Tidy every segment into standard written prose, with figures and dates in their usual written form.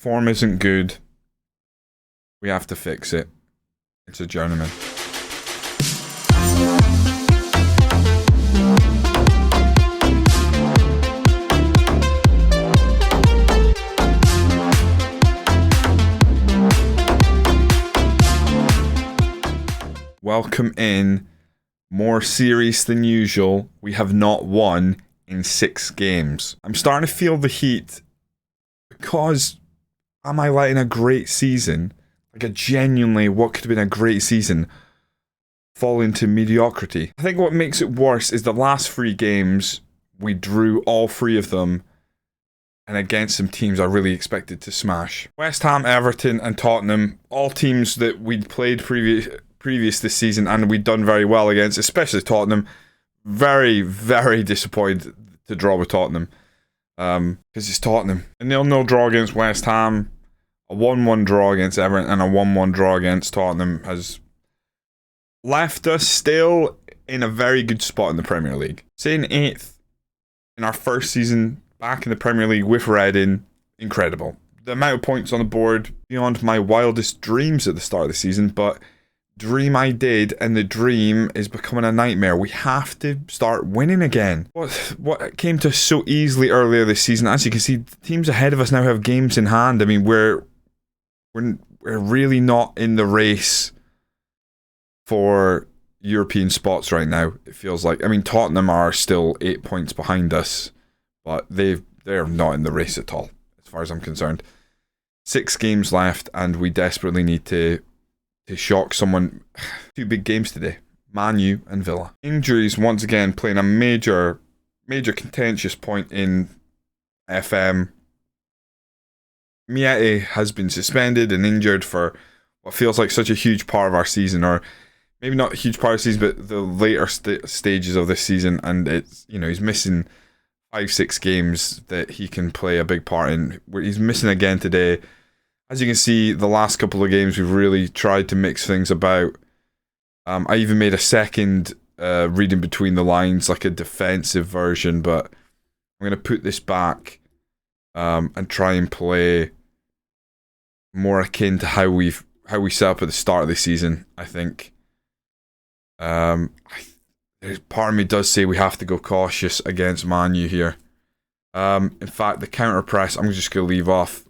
Form isn't good. We have to fix it. It's a journeyman. Welcome in. More serious than usual. We have not won in 6 games. I'm starting to feel the heat because am I letting a great season, like a genuinely what could have been a great season, fall into mediocrity? I think what makes it worse is the last 3 games, we drew all 3 of them, and against some teams I really expected to smash. West Ham, Everton and Tottenham, all teams that we'd played previous this season and we'd done very well against, especially Tottenham. Very, very disappointed to draw with Tottenham. Because it's Tottenham. A 0-0 draw against West Ham, a 1-1 draw against Everton, and a 1-1 draw against Tottenham has left us still in a very good spot in the Premier League. Sitting 8th in our first season back in the Premier League with Reading, incredible. The amount of points on the board, beyond my wildest dreams at the start of the season, but dream I did, and the dream is becoming a nightmare. We have to start winning again. What came to us so easily earlier this season, as you can see, teams ahead of us now have games in hand. I mean, we're really not in the race for European spots right now, it feels like. I mean, Tottenham are still 8 points behind us, but they're not in the race at all, as far as I'm concerned. 6 games left, and we desperately need to shock someone. 2 big games today, Man U and Villa. Injuries once again playing a major contentious point in FM. Miete has been suspended and injured for what feels like such a huge part of our season, or maybe not a huge part of the season, but the later stages of this season, and it's, you know, he's missing 5-6 games that he can play a big part in. He's missing again today. As you can see, the last couple of games we've really tried to mix things about. I even made a second reading between the lines, like a defensive version, but I'm going to put this back and try and play more akin to how we set up at the start of the season, I think. Part of me does say we have to go cautious against Man U here. In fact, the counter press, I'm just going to leave off.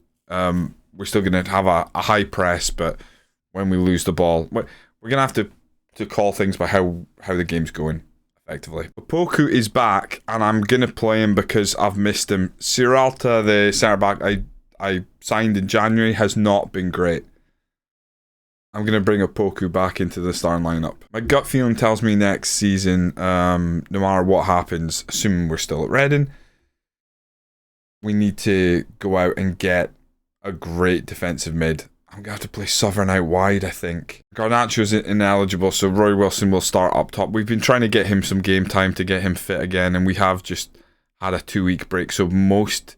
We're still going to have a high press, but when we lose the ball, we're going to have to call things by how the game's going, effectively. Opoku is back, and I'm going to play him because I've missed him. Siralta, the centre-back I signed in January, has not been great. I'm going to bring Opoku back into the starting lineup. My gut feeling tells me next season, no matter what happens, assuming we're still at Reading, we need to go out and get a great defensive mid. I'm going to have to play Southern out wide, I think. Garnacho's ineligible, so Roy Wilson will start up top. We've been trying to get him some game time to get him fit again, and we have just had a 2-week break, so most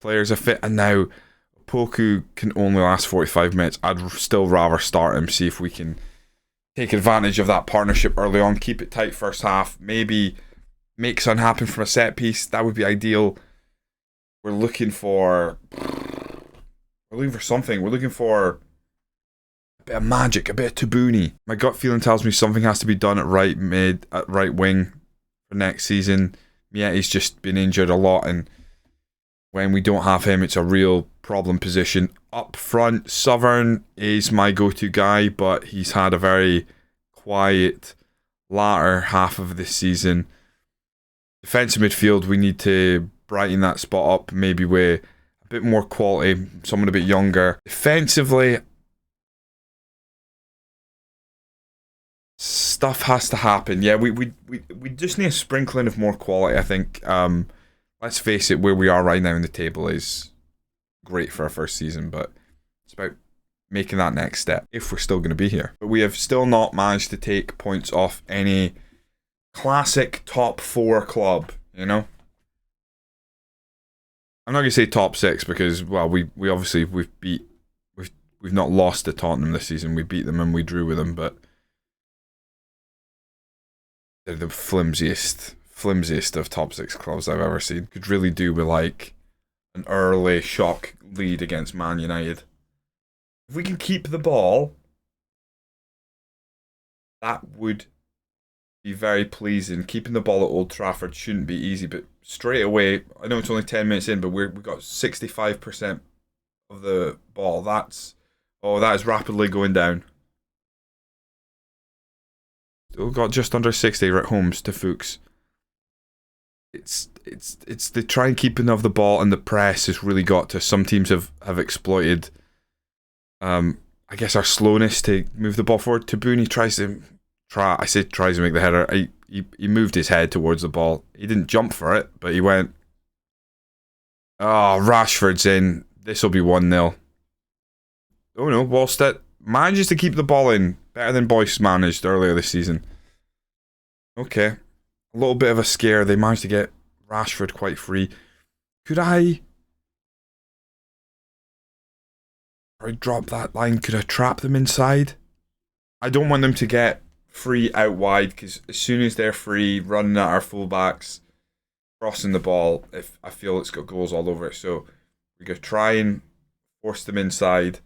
players are fit, and now Poku can only last 45 minutes. I'd still rather start him, see if we can take advantage of that partnership early on, keep it tight first half, maybe make something happen from a set piece. That would be ideal. We're looking for something. We're looking for a bit of magic, a bit of Tabuni. My gut feeling tells me something has to be done at right wing for next season. Miete's just been injured a lot, and when we don't have him, it's a real problem position. Up front, Southern is my go-to guy, but he's had a very quiet latter half of this season. Defensive midfield, we need to brighten that spot up, maybe with a bit more quality, someone a bit younger. Defensively, stuff has to happen. Yeah, we just need a sprinkling of more quality, I think. Let's face it, where we are right now in the table is great for our first season, but it's about making that next step if we're still going to be here. But we have still not managed to take points off any classic top 4 club, you know? I'm not going to say top 6 because, well, we obviously we've not lost to Tottenham this season. We beat them and we drew with them, but they're the flimsiest of top 6 clubs I've ever seen. Could really do with like an early shock lead against Man United. If we can keep the ball, that would be very pleasing. Keeping the ball at Old Trafford shouldn't be easy, but straight away, I know it's only 10 minutes in, but we've got 65% of the ball. That is rapidly going down. Still got just under 60 at Holmes to Fuchs. It's the try and keeping of the ball and the press has really got to. Some teams have exploited I guess our slowness to move the ball forward. Tabuni tries to make the header. He moved his head towards the ball. He didn't jump for it, but he went. Oh, Rashford's in. This will be 1-0. Oh no, Wallstedt manages to keep the ball in. Better than Boyce managed earlier this season. Okay. A little bit of a scare. They managed to get Rashford quite free. Could I drop that line? Could I trap them inside? I don't want them to get free out wide, because as soon as they're free, running at our fullbacks, crossing the ball, if I feel it's got goals all over it. So we could try and force them inside.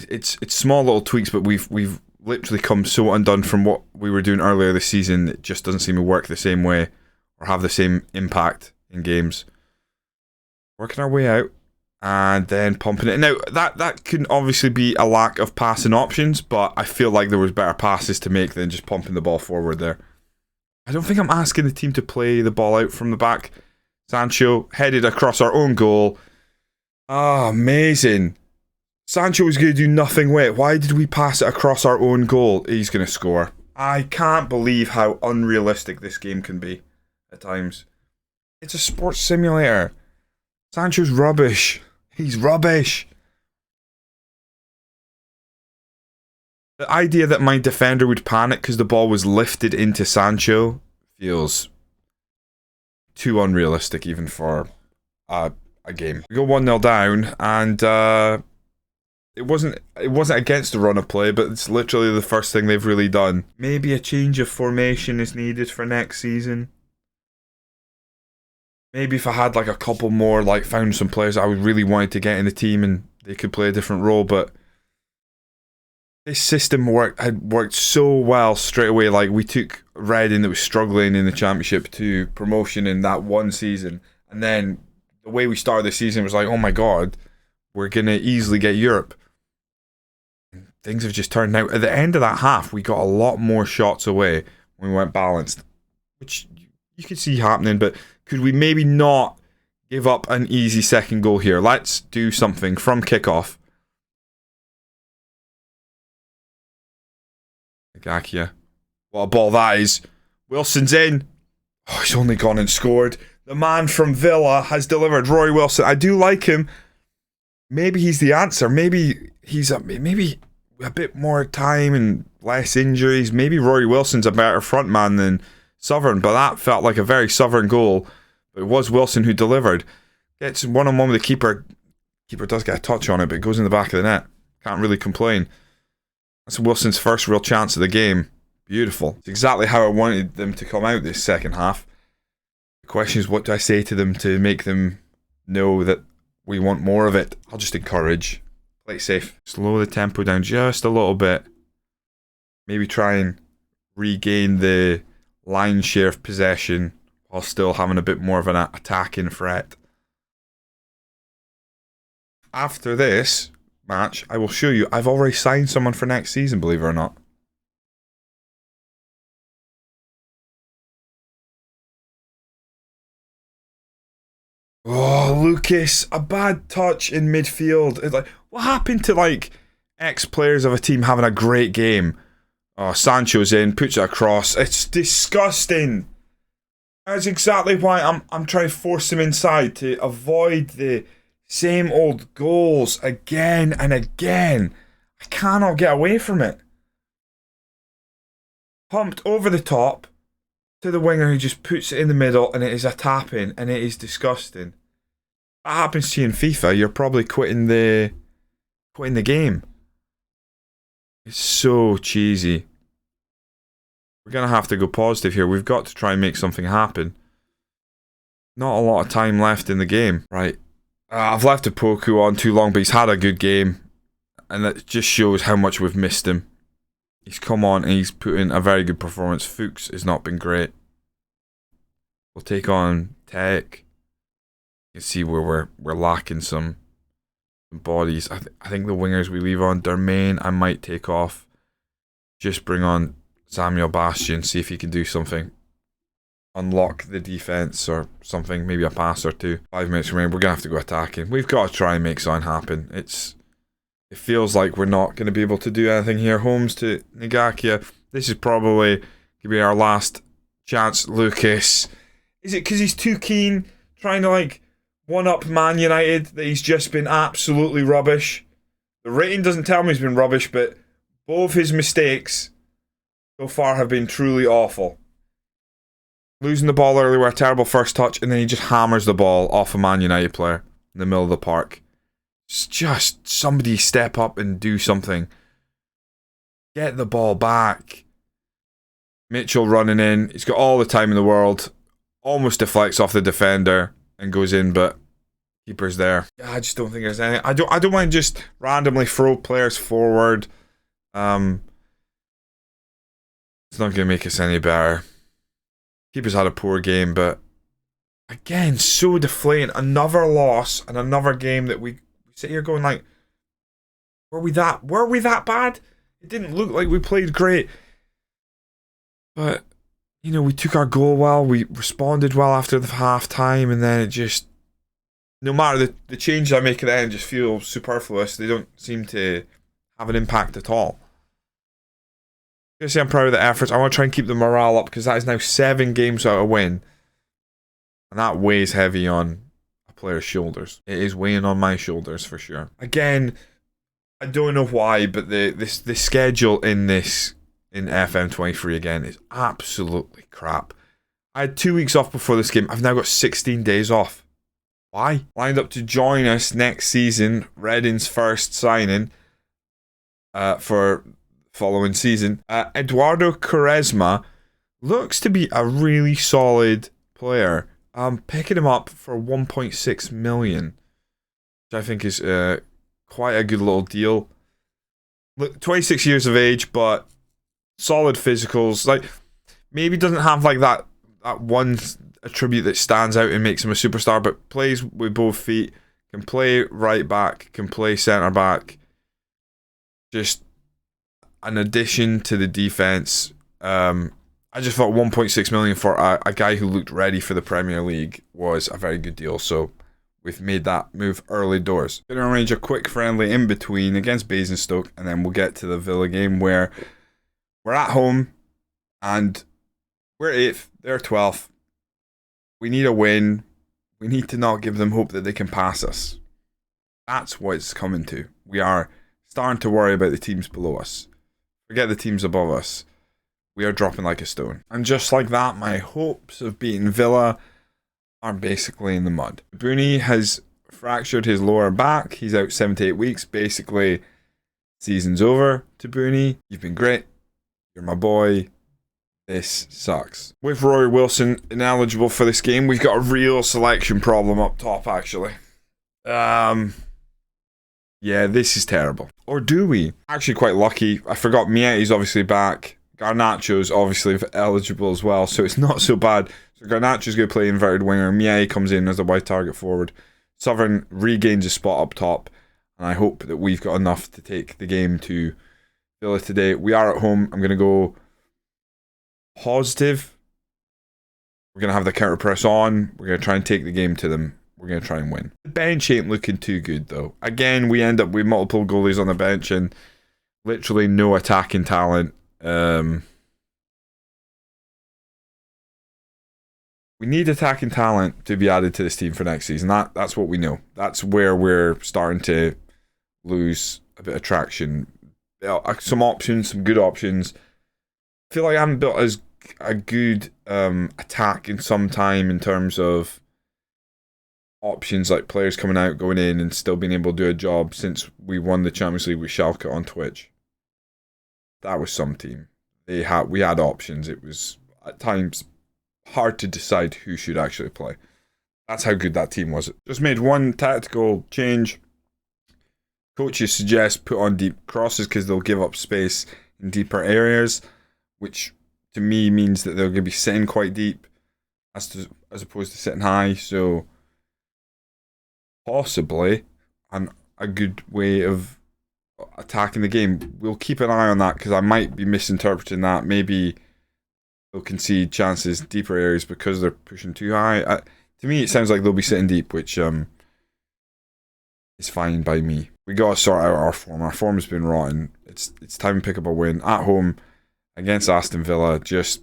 It's small little tweaks, but we've literally come so undone from what we were doing earlier this season. It just doesn't seem to work the same way or have the same impact in games. Working our way out and then pumping it. Now, that can obviously be a lack of passing options, but I feel like there was better passes to make than just pumping the ball forward there. I don't think I'm asking the team to play the ball out from the back. Sancho headed across our own goal. Ah, amazing. Sancho was going to do nothing with it. Why did we pass it across our own goal? He's going to score. I can't believe how unrealistic this game can be at times. It's a sports simulator. Sancho's rubbish. He's rubbish. The idea that my defender would panic because the ball was lifted into Sancho feels too unrealistic even for a game. We go 1-0 down, and it wasn't against the run of play, but it's literally the first thing they've really done. Maybe a change of formation is needed for next season. Maybe if I had like a couple more, like found some players that I would really wanted to get in the team and they could play a different role, but this system had worked so well straight away. Like, we took Reading that was struggling in the Championship to promotion in that one season, and then the way we started the season was like, oh my god, we're going to easily get Europe. And things have just turned out. At the end of that half, we got a lot more shots away when we went balanced, which you could see happening, but could we maybe not give up an easy second goal here? Let's do something from kickoff. Gakia. What a ball that is. Wilson's in. Oh, he's only gone and scored. The man from Villa has delivered. Rory Wilson. I do like him. Maybe he's the answer. Maybe he's a bit more time and less injuries. Maybe Rory Wilson's a better front man than Southern, but that felt like a very Southern goal. But it was Wilson who delivered. Gets one-on-one with the keeper. Keeper does get a touch on it, but it goes in the back of the net. Can't really complain. That's Wilson's first real chance of the game. Beautiful. It's exactly how I wanted them to come out this second half. The question is, what do I say to them to make them know that we want more of it? I'll just encourage. Play it safe. Slow the tempo down just a little bit. Maybe try and regain the lion's share of possession while still having a bit more of an attacking threat. After this match, I will show you, I've already signed someone for next season, believe it or not. Oh, Lucas, a bad touch in midfield. It's like, what happened to like ex-players of a team having a great game? Oh, Sancho's in, puts it across. It's disgusting. That's exactly why I'm trying to force him inside, to avoid the same old goals again and again. I cannot get away from it. Pumped over the top to the winger who just puts it in the middle, and it is a tap in, and it is disgusting. That happens to you in FIFA, you're probably quitting the game. It's so cheesy. We're going to have to go positive here. We've got to try and make something happen. Not a lot of time left in the game. Right. I've left Opoku on too long, but he's had a good game. And that just shows how much we've missed him. He's come on and he's put in a very good performance. Fuchs has not been great. We'll take on Tech. You can see where we're lacking some bodies. I think the wingers we leave on, Dermain, I might take off. Just bring on Samuel Bastian, see if he can do something. Unlock the defense or something, maybe a pass or two. 5 minutes remaining, we're going to have to go attacking. We've got to try and make something happen. It feels like we're not going to be able to do anything here. Holmes to Ngakia. This is probably going to be our last chance. Lucas. Is it because he's too keen trying to one-up Man United that he's just been absolutely rubbish? The rating doesn't tell me he's been rubbish, but both his mistakes so far have been truly awful. Losing the ball early were a terrible first touch, and then he just hammers the ball off a Man United player in the middle of the park. It's just somebody step up and do something. Get the ball back. Mitchell running in. He's got all the time in the world. Almost deflects off the defender and goes in, but keeper's there. I just don't think there's anything. I don't mind just randomly throw players forward. It's not going to make us any better. Keeper's had a poor game, but again, so deflating. Another loss and another game that we sit here going were we that bad? It didn't look like we played great. But, we took our goal well, we responded well after the half time, and then it just, no matter the changes I make at the end just feel superfluous. They don't seem to have an impact at all. I'm going to say I'm proud of the efforts. I want to try and keep the morale up because that is now 7 games without a win. And that weighs heavy on a player's shoulders. It is weighing on my shoulders for sure. Again, I don't know why, but the schedule in FM23 again is absolutely crap. I had 2 weeks off before this game. I've now got 16 days off. Why? Lined up to join us next season, Reading's first signing for following season. Eduardo Quaresma looks to be a really solid player. I'm picking him up for 1.6 million, which I think is quite a good little deal. Look, 26 years of age, but solid physicals. Maybe doesn't have that one attribute that stands out and makes him a superstar, but plays with both feet, can play right back, can play centre back. Just an addition to the defense. I just thought 1.6 million for a guy who looked ready for the Premier League was a very good deal. So we've made that move early doors. Going to arrange a quick friendly in between against Basingstoke, and then we'll get to the Villa game where we're at home and we're 8th, they're 12th. We need a win. We need to not give them hope that they can pass us. That's what it's coming to. We are starting to worry about the teams below us. Forget the teams above us. We are dropping like a stone. And just like that, my hopes of beating Villa are basically in the mud. Booney has fractured his lower back. He's out 7 to 8 weeks. Basically, season's over to Booney. You've been great. You're my boy. This sucks. With Rory Wilson ineligible for this game, we've got a real selection problem up top, actually. Yeah, this is terrible. Or do we? Actually quite lucky. I forgot Mieti's obviously back. Garnacho's obviously eligible as well, so it's not so bad. So Garnacho's going to play inverted winger. Mieti comes in as a wide target forward. Southern regains a spot up top, and I hope that we've got enough to take the game to Villa today. We are at home. I'm going to go positive. We're going to have the counter press on. We're going to try and take the game to them. We're going to try and win. The bench ain't looking too good, though. Again, we end up with multiple goalies on the bench and literally no attacking talent. We need attacking talent to be added to this team for next season. That's what we know. That's where we're starting to lose a bit of traction. Some options, some good options. I feel like I haven't built as a good attack in some time in terms of options like players coming out, going in, and still being able to do a job since we won the Champions League with Schalke on Twitch. That was some team. We had options. It was at times hard to decide who should actually play. That's how good that team was. Just made one tactical change. Coaches suggest put on deep crosses because they'll give up space in deeper areas, which to me means that they're going to be sitting quite deep as opposed to sitting high. So possibly a good way of attacking the game. We'll keep an eye on that because I might be misinterpreting that. Maybe they'll concede chances deeper areas because they're pushing too high. To me, it sounds like they'll be sitting deep, which is fine by me. We got to sort out our form. Our form has been rotten. It's time to pick up a win at home against Aston Villa. Just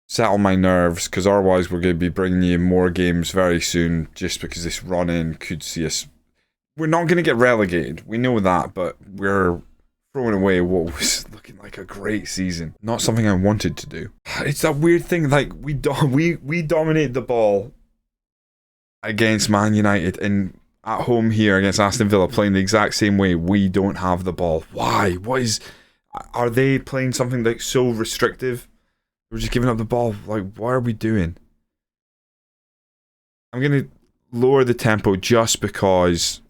settle my nerves, because otherwise we're going to be bringing you more games very soon, just because this run-in could see us. We're not going to get relegated. We know that, but we're throwing away what was looking like a great season. Not something I wanted to do. It's that weird thing, like we dominate the ball against Man United, and at home here against Aston Villa playing the exact same way. We don't have the ball. Why? Are they playing something like so restrictive? We're just giving up the ball. Like, what are we doing? I'm going to lower the tempo just because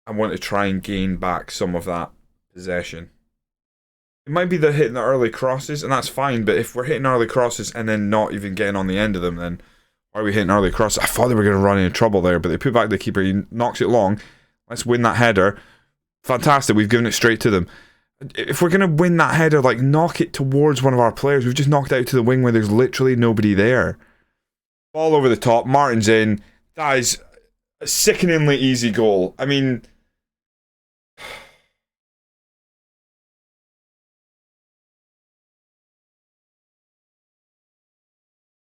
I want to try and gain back some of that possession. It might be they're hitting the early crosses, and that's fine, but if we're hitting early crosses and then not even getting on the end of them, then why are we hitting early crosses? I thought they were going to run into trouble there, but they put back the keeper. He knocks it long. Let's win that header. Fantastic. We've given it straight to them. If we're going to win that header, like, knock it towards one of our players. We've just knocked it out to the wing where there's literally nobody there. Ball over the top. Martin's in. That is a sickeningly easy goal. I mean,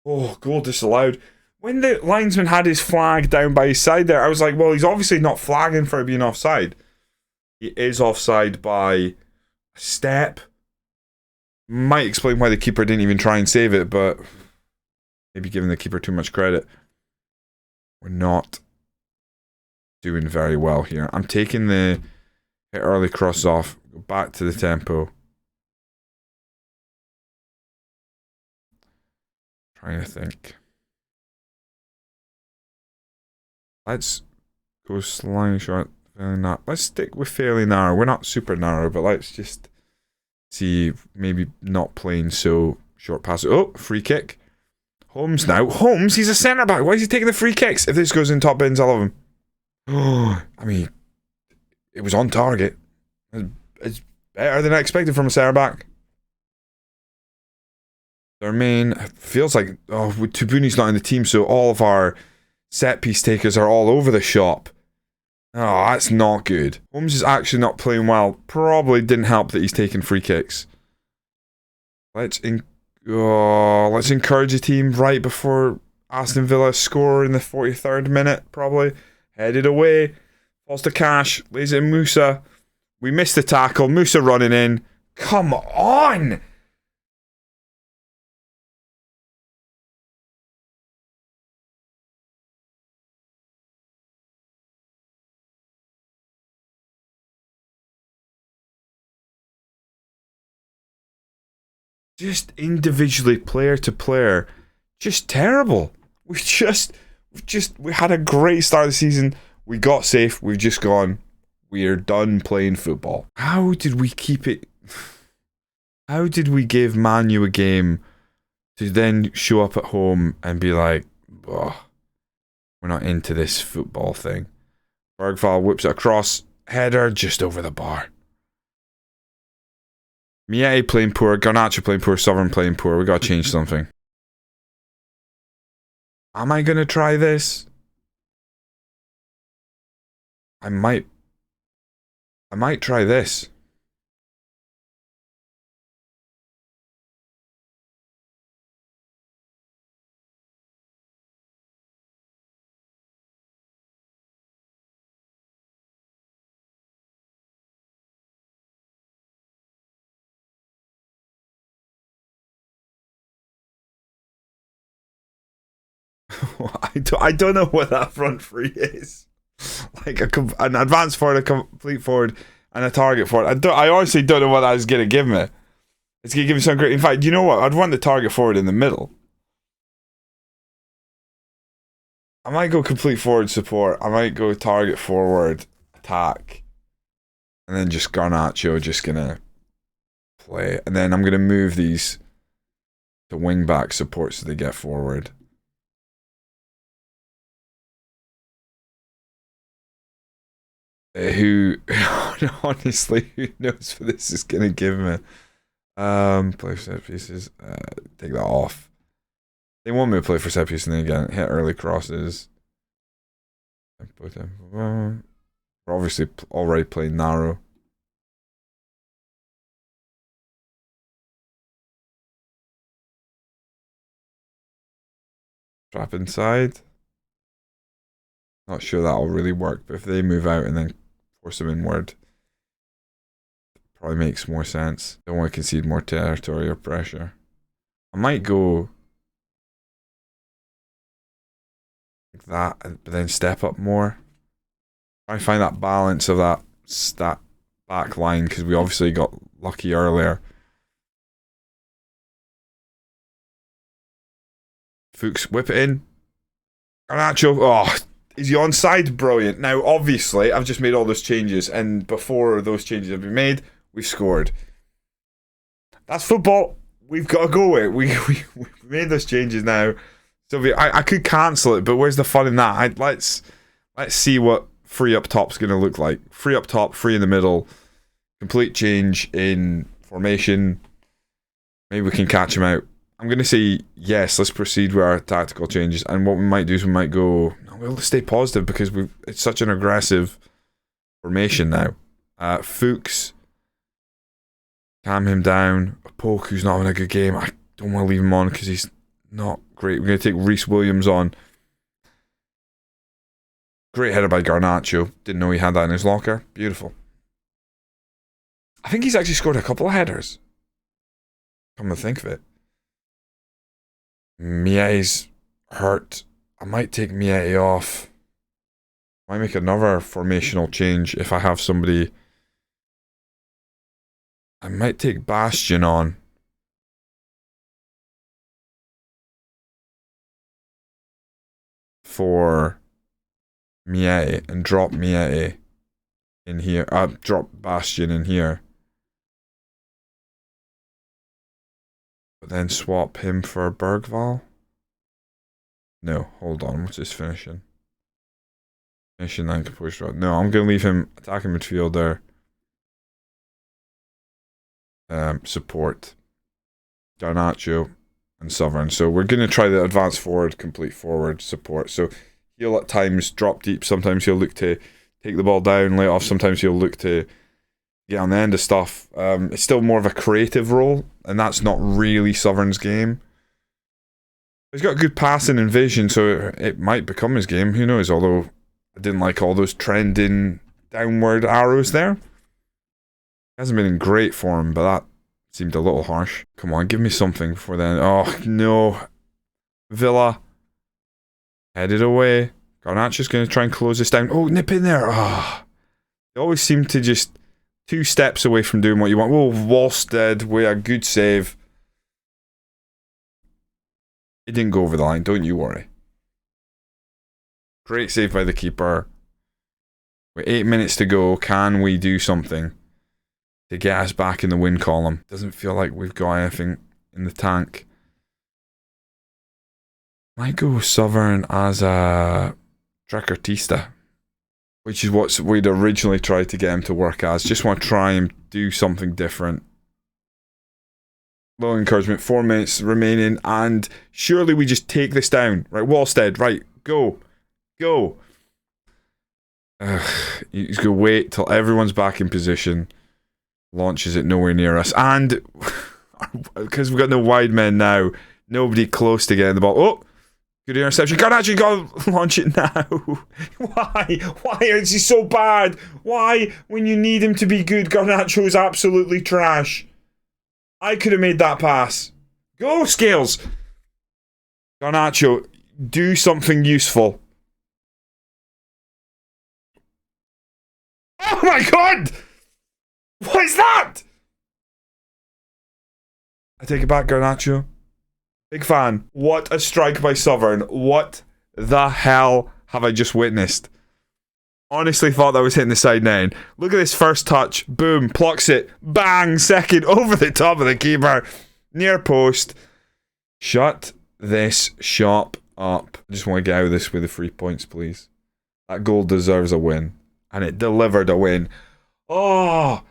oh, goal disallowed. When the linesman had his flag down by his side there, I was like, well, he's obviously not flagging for it being offside. He is offside by a step. Might explain why the keeper didn't even try and save it, but maybe giving the keeper too much credit. We're not doing very well here. I'm taking the early cross off. Go back to the tempo. Trying to think. Let's go slightly short. Let's stick with fairly narrow. We're not super narrow, but let's just see, maybe not playing so short passes. Oh, free kick. Holmes now. Holmes, he's a centre back. Why is he taking the free kicks? If this goes in top bins, I love him. Oh, I mean, it was on target. It's better than I expected from a centre back. Their main feels like, Tubuni's not in the team, so all of our set piece takers are all over the shop. Oh, that's not good. Holmes is actually not playing well. Probably didn't help that he's taking free kicks. Let's encourage the team right before Aston Villa score in the 43rd minute, probably. Headed away. Falls to Cash. Lays it in Musa. We missed the tackle. Musa running in. Come on! Just individually, player to player, just terrible. We had a great start of the season. We got safe. We've just gone, we're done playing football. How did we keep it? How did we give Man U a game to then show up at home and be like, oh, we're not into this football thing? Bergvall whips it across, header just over the bar. Miete playing poor, Garnacho playing poor, Sovereign playing poor. We gotta change something. Am I gonna try this? I might try this. I don't know what that front three is. Like an advance forward, a complete forward, and a target forward. I honestly don't know what that is going to give me. It's going to give me some great. In fact, you know what? I'd want the target forward in the middle. I might go complete forward support. I might go target forward, attack, and then just Garnacho just gonna play. And then I'm gonna move these to wing back support so they get forward. Who honestly, who knows what this is gonna give me? Play for set pieces. Take that off. They want me to play for set pieces and then again hit early crosses. We're obviously already playing narrow. Trap inside. Not sure that'll really work, but if they move out and then force them inward, probably makes more sense. Don't want to concede more territory or pressure. I might go like that, but then step up more. Try and find that balance of that back line, because we obviously got lucky earlier. Fuchs, whip it in. Garnacho, oh, is he onside? Brilliant. Now, obviously, I've just made all those changes, and before those changes have been made, we've scored. That's football. We've got to go with it. We made those changes now. So I could cancel it, but where's the fun in that? Let's see what free up top's going to look like. Free up top, free in the middle. Complete change in formation. Maybe we can catch him out. I'm going to say yes, let's proceed with our tactical changes. And what we might do is we might go, no, we'll stay positive because it's such an aggressive formation now. Fuchs, calm him down. Poke, who's not having a good game. I don't want to leave him on because he's not great. We're going to take Reece Williams on. Great header by Garnacho. Didn't know he had that in his locker. Beautiful. I think he's actually scored a couple of headers. Come to think of it. Miet's hurt. I might take Miet off. I might make another formational change if I have somebody. I might take Bastion on. For Miet and drop Miet in here. Drop Bastion in here. But then swap him for Bergval. No, hold on. What's his finishing? Finishing 9 composure. No, I'm going to leave him attacking midfielder. Support. Garnacho and Sovereign. So we're going to try the advance forward, complete forward support. So he'll at times drop deep. Sometimes he'll look to take the ball down, lay it off. Sometimes he'll look to get on the end of stuff. It's still more of a creative role, and that's not really Sovereign's game. He's got good passing and vision, so it might become his game. Who knows? Although I didn't like all those trending downward arrows there. Hasn't been in great form, but that seemed a little harsh. Come on, give me something before then. Oh, no. Villa. Headed away. Garnacho's going to try and close this down. Oh, nip in there. Oh. They always seem to just 2 steps away from doing what you want. Oh, Wallstead with a good save. It didn't go over the line, don't you worry. Great save by the keeper. With 8 minutes to go, can we do something to get us back in the win column? Doesn't feel like we've got anything in the tank. Might go Sovereign as a Trequartista, which is what we'd originally tried to get him to work as. Just want to try and do something different. Low encouragement, 4 minutes remaining, and surely we just take this down. Right, Wallstead, right, go. Go. He's going to wait till everyone's back in position. Launches it nowhere near us. And because we've got no wide men now, nobody close to getting the ball. Oh, good interception. Garnacho, got to launch it now. Why? Why is he so bad? Why, when you need him to be good, Garnacho is absolutely trash? I could have made that pass. Go, Scales. Garnacho, do something useful. Oh my god! What is that? I take it back, Garnacho. Big fan. What a strike by Sovereign. What the hell have I just witnessed? Honestly thought that was hitting the side nine. Look at this first touch. Boom. Plucks it. Bang. Second. Over the top of the keeper. Near post. Shut this shop up. I just want to get out of this with the 3 points, please. That goal deserves a win. And it delivered a win. Oh,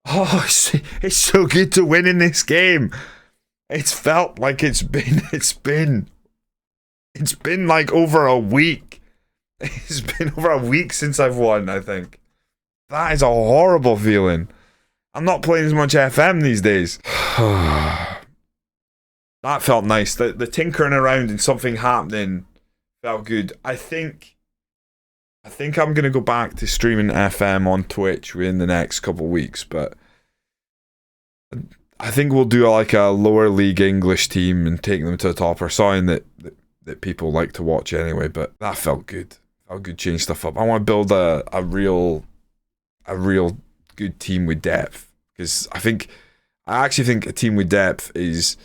it's so good to win in this game. It's felt like it's been like over a week. It's been over a week since I've won, I think. That is a horrible feeling. I'm not playing as much FM these days. That felt nice. The tinkering around and something happening felt good. I think I'm going to go back to streaming FM on Twitch within the next couple of weeks, but I think we'll do like a lower league English team and take them to the top, or something that people like to watch anyway, but that felt good. Felt good changing stuff up. I want to build a real good team with depth, because I actually think a team with depth is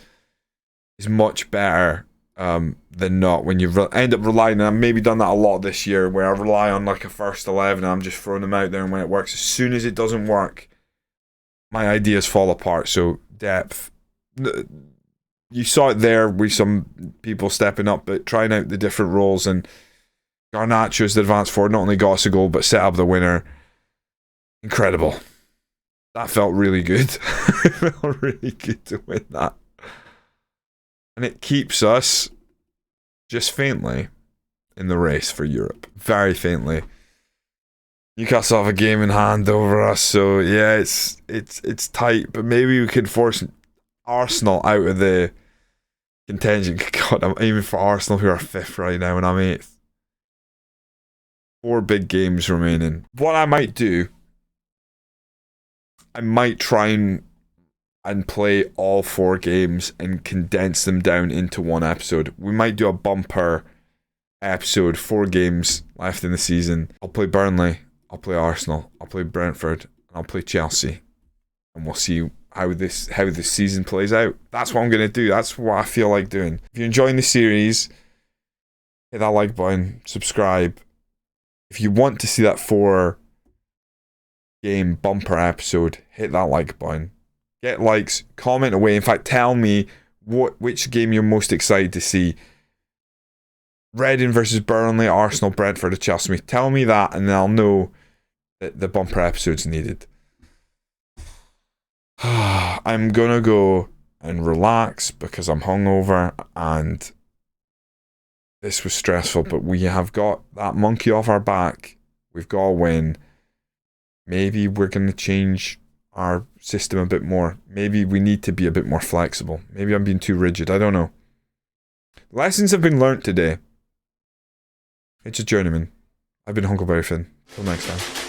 much better than not when you end up relying, and I've maybe done that a lot this year, where I rely on like a first 11 and I'm just throwing them out there, and when it works, as soon as it doesn't work, my ideas fall apart. So depth, you saw it there with some people stepping up, but trying out the different roles, and Garnacho's the advance forward, not only got us a goal, but set up the winner. Incredible. That felt really good. It felt really good to win that. And it keeps us just faintly in the race for Europe. Very faintly. Newcastle have a game in hand over us, so yeah, it's tight, but maybe we can force Arsenal out of the contention. God, I'm aiming for Arsenal, who are 5th right now, and I'm 8th. 4 big games remaining. What I might do, I might try and play all 4 games and condense them down into one episode. We might do a bumper episode, 4 games left in the season. I'll play Burnley, I'll play Arsenal, I'll play Brentford, and I'll play Chelsea. And we'll see how this season plays out. That's what I'm going to do. That's what I feel like doing. If you're enjoying the series, hit that like button, subscribe. If you want to see that 4 game bumper episode, hit that like button. Get likes, comment away. In fact, tell me which game you're most excited to see. Reading versus Burnley, Arsenal, Brentford, or Chelsea. Tell me that, and then I'll know that the bumper episode's needed. I'm gonna go and relax because I'm hungover and this was stressful, but we have got that monkey off our back. We've got a win. Maybe we're going to change our system a bit more. Maybe we need to be a bit more flexible. Maybe I'm being too rigid. I don't know. Lessons have been learnt today. It's a journeyman. I've been Hunkleberry Finn. Till next time.